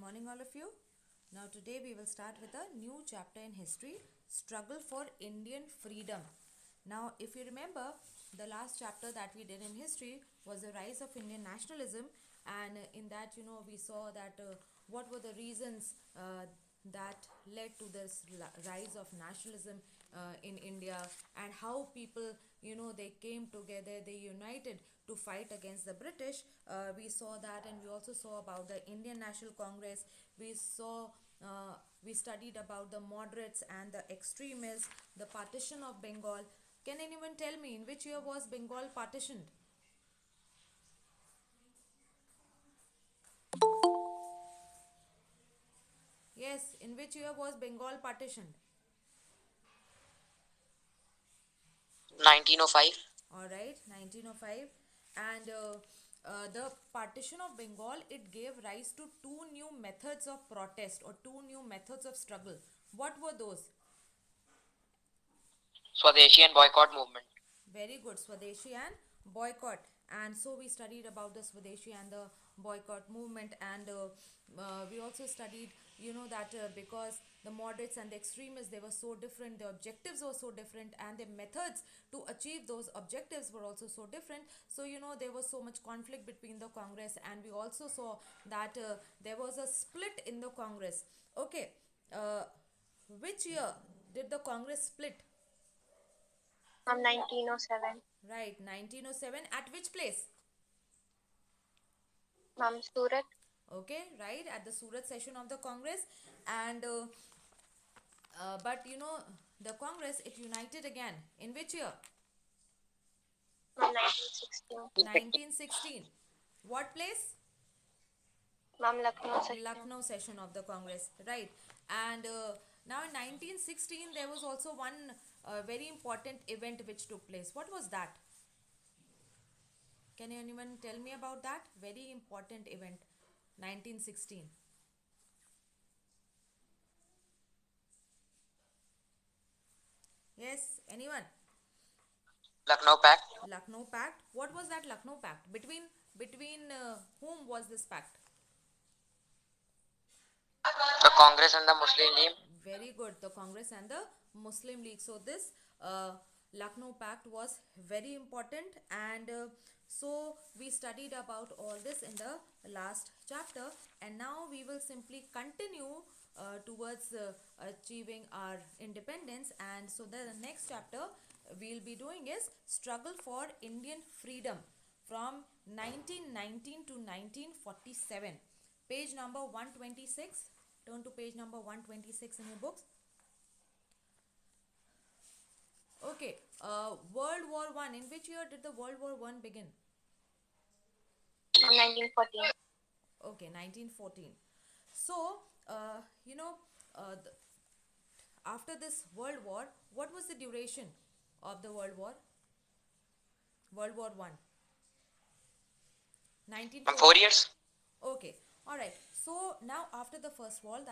morning, all of you. Now, today we will start with a new chapter in history, Struggle for Indian Freedom. Now, if you remember, the last chapter that we did in history was the rise of Indian nationalism, and in that, we saw that what were the reasons that led to this rise of nationalism in India, and how people, they came together, they united to fight against the British. We saw that, and we also saw about the Indian National Congress. We saw, we studied about the moderates and the extremists, the partition of Bengal. Can anyone tell me in which year was Bengal partitioned? Yes, in which year was Bengal partitioned? 1905. All right, 1905. And the partition of Bengal, it gave rise to two new methods of protest or two new methods of struggle. What were those? Swadeshi and boycott movement. Very good, Swadeshi and boycott. And so we studied about the Swadeshi and the boycott movement, and we also studied, that because the moderates and the extremists, they were so different, the objectives were so different, and the methods to achieve those objectives were also so different. So there was so much conflict between the Congress, and we also saw that there was a split in the Congress. Okay, uh, which year did the Congress split? From 1907. Right, 1907. At which place? Surat. Okay, right, at the Surat session of the Congress. And but the Congress, it united again. In which year? From 1916. 1916. What place? Lucknow section. Lucknow session of the Congress, right. And now in 1916 there was also one very important event which took place. What was that? Can anyone tell me about that very important event? 1916. Yes, anyone? Lucknow Pact. Lucknow Pact. What was that Lucknow Pact? Between whom was this pact? The Congress and the Muslim League. Very good. The Congress and the Muslim League. So this uh, Lucknow Pact was very important, and so we studied about all this in the last chapter, and now we will simply continue towards achieving our independence. And so the next chapter we'll be doing is Struggle for Indian Freedom from 1919 to 1947. Page number 126. Turn to page number 126 in your books. Okay, World War One. In which year did the World War One begin? From 1914. Okay, 1914. So, after this World War, what was the duration of the World War? World War One. From 4 1914. years. Okay, all right. So now after the First World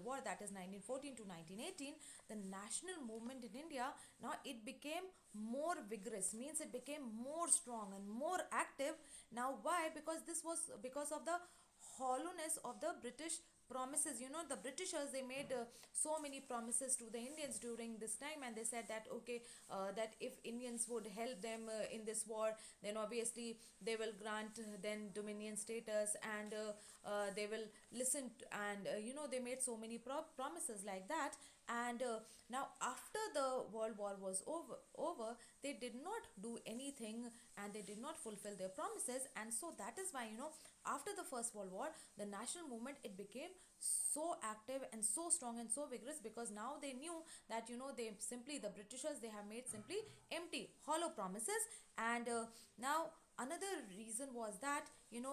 War, that is 1914 to 1918, the national movement in India, now it became more vigorous, means it became more strong and more active. Now why? Because this was because of the hollowness of the British promises. The Britishers, they made so many promises to the Indians during this time, and they said that okay, that if Indians would help them in this war, then obviously they will grant then dominion status, and they will listen to, and they made so many promises like that. And now after the World War was over, they did not do anything, and they did not fulfill their promises. And so that is why, after the First World War, the national movement, it became so active and so strong and so vigorous, because now they knew that they simply, the Britishers, they have made simply empty hollow promises. And now another reason was that in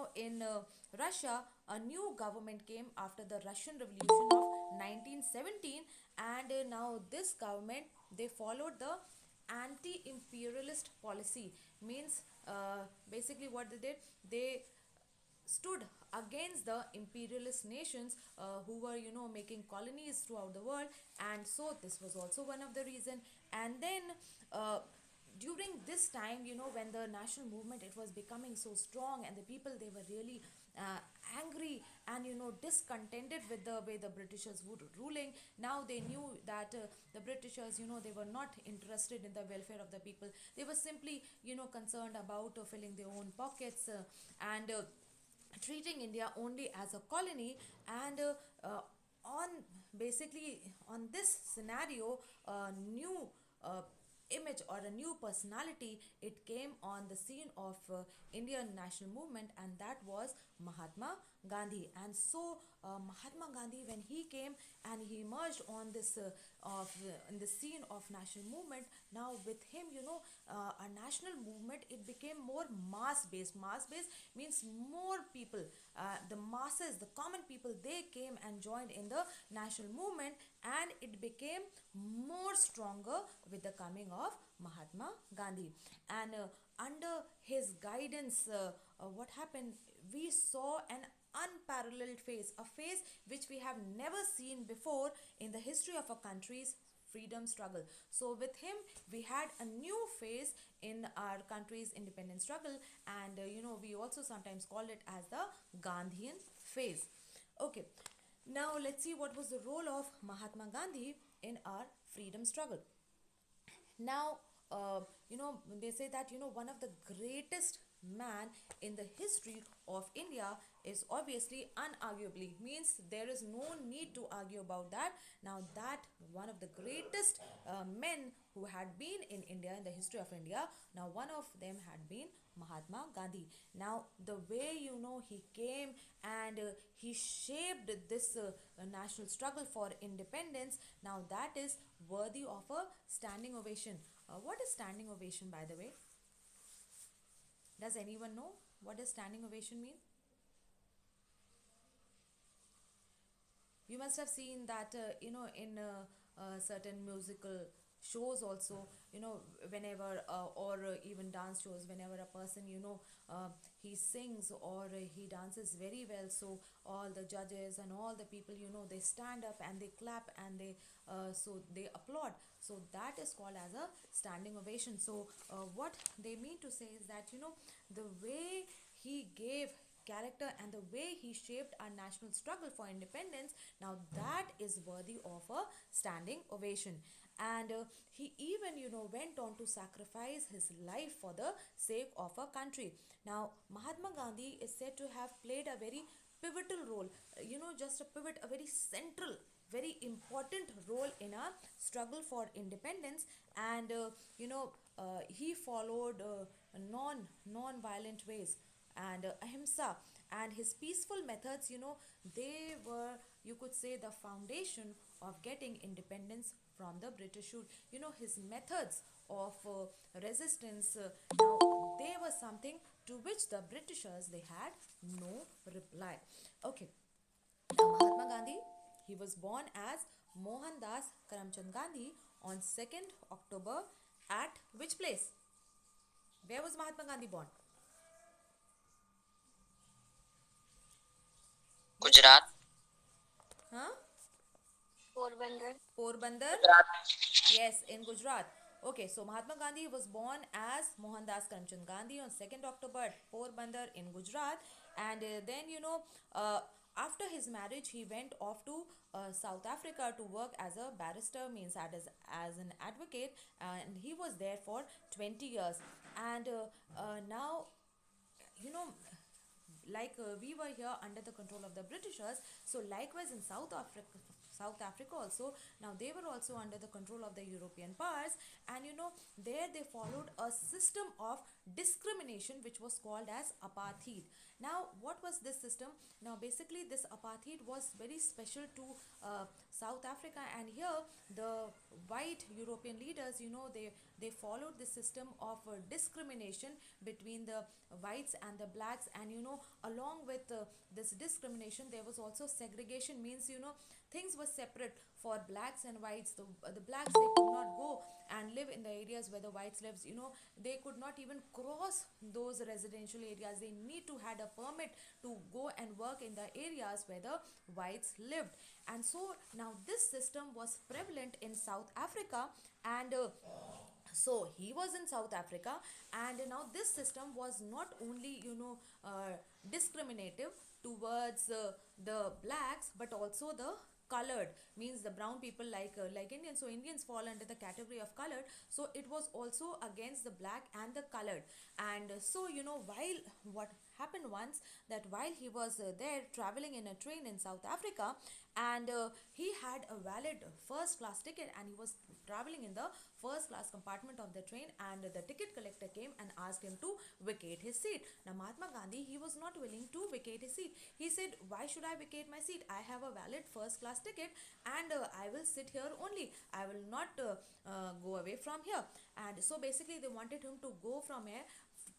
Russia, a new government came after the Russian Revolution of 1917. And now this government, they followed the anti-imperialist policy. Means basically what they did, they stood against the imperialist nations who were making colonies throughout the world. And so this was also one of the reason. And then uh, during this time, when the national movement, it was becoming so strong, and the people, they were really angry, and discontented with the way the Britishers were ruling. Now they knew that the Britishers, they were not interested in the welfare of the people. They were simply concerned about filling their own pockets, and treating India only as a colony. And on basically on this scenario, a new uh, image or a new personality, it came on the scene of Indian national movement, and that was Mahatma Gandhi. And so Mahatma Gandhi, when he came and he emerged on this of in the scene of national movement, now with him, a national movement, it became more mass based means more people, the masses, the common people, they came and joined in the national movement, and it became more stronger with the coming of Mahatma Gandhi. And under his guidance, what happened, we saw an unparalleled phase, a phase which we have never seen before in the history of a country's freedom struggle. So with him, we had a new phase in our country's independence struggle, and we also sometimes call it as the Gandhian phase. Okay, now let's see what was the role of Mahatma Gandhi in our freedom struggle. Now, they say that one of the greatest man in the history of India is obviously, unarguably, means there is no need to argue about that. Now that one of the greatest men who had been in India, in the history of India, now one of them had been Mahatma Gandhi. Now the way he came and he shaped this national struggle for independence, now that is worthy of a standing ovation. What is standing ovation, by the way? Does anyone know what does standing ovation mean? You must have seen that in certain musical shows also, whenever or even dance shows, whenever a person he sings or he dances very well, so all the judges and all the people, they stand up and they clap and they so they applaud. So that is called as a standing ovation. So what they mean to say is that the way he gave character and the way he shaped our national struggle for independence, now that is worthy of a standing ovation. And he even went on to sacrifice his life for the sake of a country. Now Mahatma Gandhi is said to have played a very pivotal role, just a pivot, a very central, very important role in our struggle for independence. And he followed non-violent ways and ahimsa, and his peaceful methods, they were, you could say, the foundation of getting independence from the British rule. His methods of resistance, now they were something to which the Britishers, they had no reply. Okay, now Mahatma Gandhi, he was born as Mohandas Karamchand Gandhi on 2nd October at which place? Where was Mahatma Gandhi born? Which Gujarat. place? Huh? Porbandar. Porbandar? Gujarat. Yes, in Gujarat. Okay, so Mahatma Gandhi was born as Mohandas Karamchand Gandhi on 2nd October at Porbandar in Gujarat. And then, after his marriage, he went off to South Africa to work as a barrister, means that as an advocate, and he was there for 20 years. And now, you know, like we were here under the control of the Britishers, so likewise in South Africa also, now they were also under the control of the European powers. And there they followed a system of discrimination which was called as apartheid. Now what was this system? Now basically this apartheid was very special to South Africa, and here the white European leaders, they followed the system of discrimination between the whites and the blacks. And along with this discrimination, there was also segregation, means things were separate for blacks and whites. The blacks, they could not go and live in the areas where the whites lives. They could not even cross those residential areas. They need to had a permit to go and work in the areas where the whites lived. And so now this system was prevalent in South Africa. And so he was in South Africa, and now this system was not only discriminative towards the blacks, but also the colored, means the brown people like Indians. So Indians fall under the category of colored, so it was also against the black and the colored. And so while what happened once, that while he was there traveling in a train in South Africa, and he had a valid first class ticket, and he was traveling in the first class compartment of the train, and the ticket collector came and asked him to vacate his seat. Now Mahatma Gandhi, he was not willing to vacate his seat. He said, why should I vacate my seat? I have a valid first class ticket, and I will sit here only, I will not go away from here. And so basically they wanted him to go from here,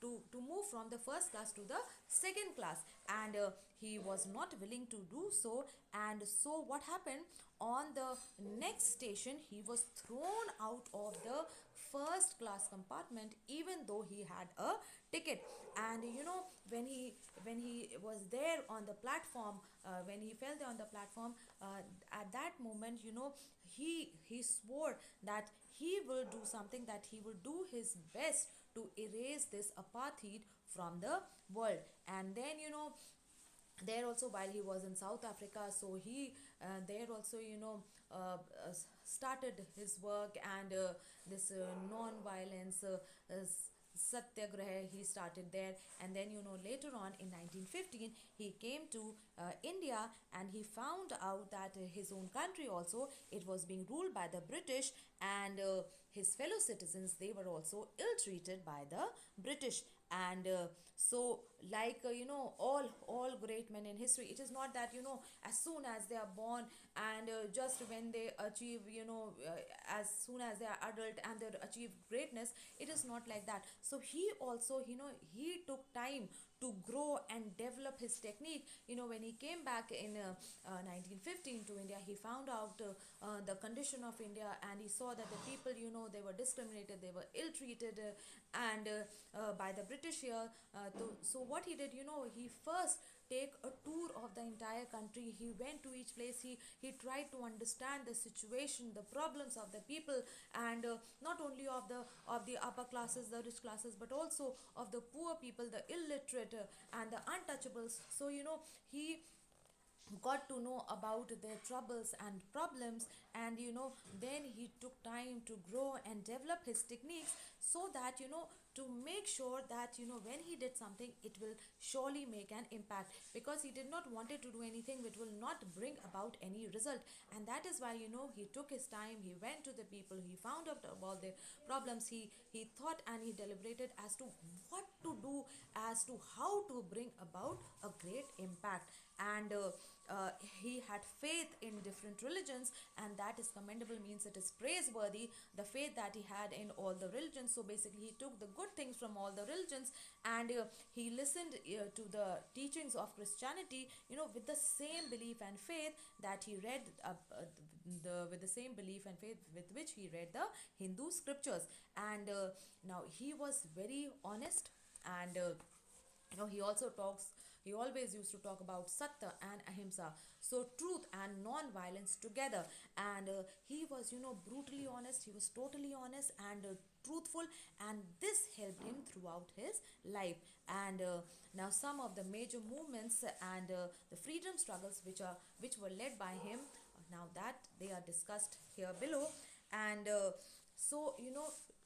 to move from the first class to the second class, and he was not willing to do so. And so what happened, on the next station he was thrown out of the first class compartment, even though he had a ticket. And when he was there on the platform, when he fell there on the platform, at that moment, he swore that he will do something, that he will do his best to erase this apartheid from the world. And then there also, while he was in South Africa, so he there also started his work, and this non-violence satyagraha he started there. And then later on in 1915 he came to India, and he found out that his own country also, it was being ruled by the British, and his fellow citizens, they were also ill treated by the British. And so like all great men in history, it is not that as soon as they are born, and just when they achieve as soon as they are adult and they achieve greatness, it is not like that. So he also he took time to grow and develop his technique. When he came back in 1915 to India, he found out the condition of India, and he saw that the people, they were discriminated, they were ill treated, and by the British here. So what he did, he first take a tour of the entire country. He went to each place. He tried to understand the situation, the problems of the people, and not only of the upper classes, the rich classes, but also of the poor people, the illiterate, and the untouchables. So he got to know about their troubles and problems. And then he took time to grow and develop his techniques, so that to make sure that when he did something, it will surely make an impact, because he did not wanted to do anything which will not bring about any result. And that is why he took his time, he went to the people, he found out about their problems, he thought and he deliberated as to what to do, as to how to bring about a great impact. And he had faith in different religions, and that is commendable, means it is praiseworthy, the faith that he had in all the religions. So basically he took the good things from all the religions, and he listened to the teachings of Christianity, with the same belief and faith that he read with the same belief and faith with which he read the Hindu scriptures. And now he was very honest, and he also talks, he always used to talk about satya and ahimsa, so truth and non-violence together. And he was brutally honest, he was totally honest and truthful, and this helped him throughout his life. And now some of the major movements and the freedom struggles which were led by him, now that they are discussed here below. And so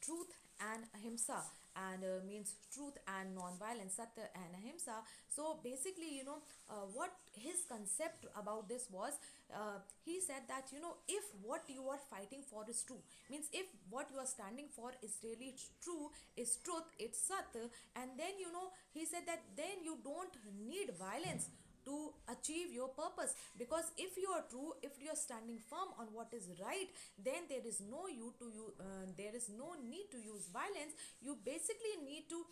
truth and ahimsa, and means truth and non-violence, satya and ahimsa. So basically what his concept about this was, he said that if what you are fighting for is true, means if what you are standing for is really true, is truth, it's satya, and then he said that then you don't need violence to achieve your purpose, because if you are true, if you are standing firm on what is right, then there is no there is no need to use violence. You basically need to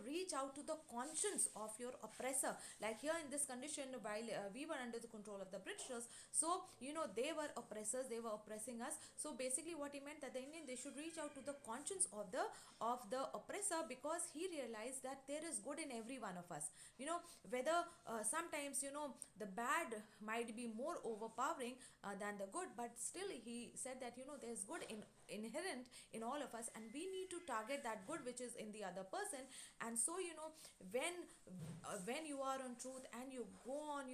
reach out to the conscience of your oppressor. Like here in this condition, while we were under the control of the Britishers, so they were oppressors, they were oppressing us. So basically what he meant, that the Indian, they should reach out to the conscience of the oppressor, because he realized that there is good in every one of us. Whether sometimes the bad might be more overpowering than the good, but still he said that there's good inherent in all of us, and we need to target that good which is in the other person. And so when you are on truth and you go on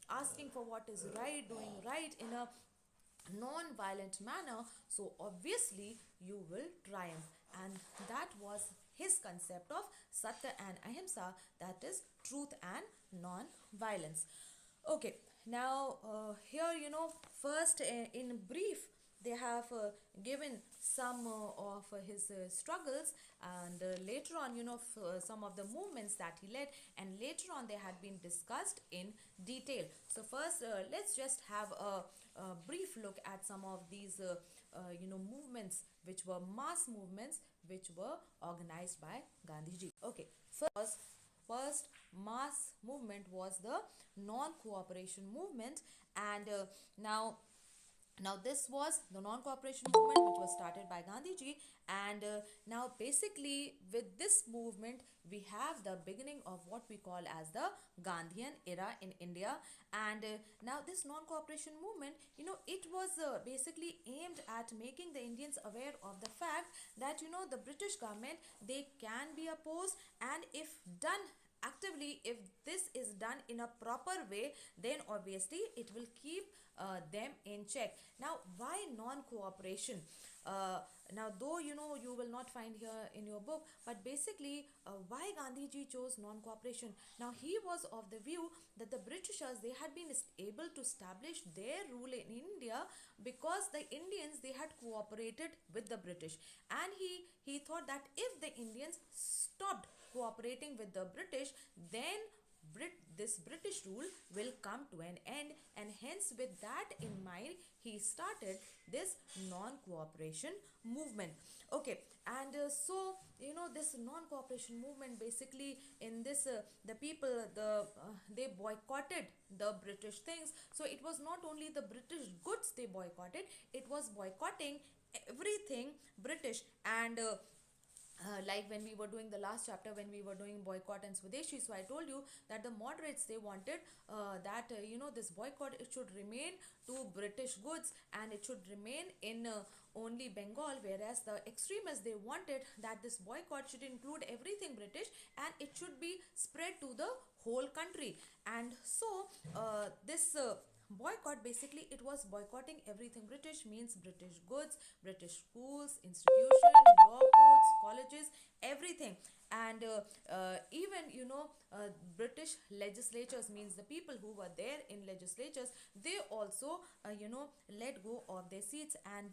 asking for what is right, doing right in a non-violent manner, so obviously you will triumph. And that was his concept of satya and ahimsa, that is truth and non-violence. Okay, now here first in brief they have given some of his struggles, and later on some of the movements that he led, and later on they had been discussed in detail. So first let's just have a brief look at some of these movements which were mass movements which were organized by Gandhiji. Okay, first mass movement was the non-cooperation movement. And now this was the non-cooperation movement which was started by Gandhiji. And now basically with this movement we have the beginning of what we call as the Gandhian era in India. And now this non-cooperation movement, it was basically aimed at making the Indians aware of the fact that the British government, they can be opposed, and if done actively, if this is done in a proper way, then obviously it will keep them in check. Now why non-cooperation? Now though you will not find here in your book, but basically why Gandhiji chose non-cooperation? Now he was of the view that the Britishers, they had been able to establish their rule in India because the Indians, they had cooperated with the British. And he thought that if the Indians stopped cooperating with the British, then this British rule will come to an end. And hence with that in mind, he started this non-cooperation movement. Okay, and so this non-cooperation movement, basically in this the people, they boycotted the British things. So it was not only the British goods they boycotted, it was boycotting everything British. And like when we were doing the last chapter, when we were doing boycott and Swadeshi, so I told you that the moderates, they wanted that this boycott, it should remain to British goods and it should remain in only Bengal, whereas the extremists, they wanted that this boycott should include everything British and it should be spread to the whole country. And so this boycott, basically it was boycotting everything British, means British goods, British schools, institutions, law courts, colleges, everything. And even British legislatures, means the people who were there in legislatures, they also let go of their seats. And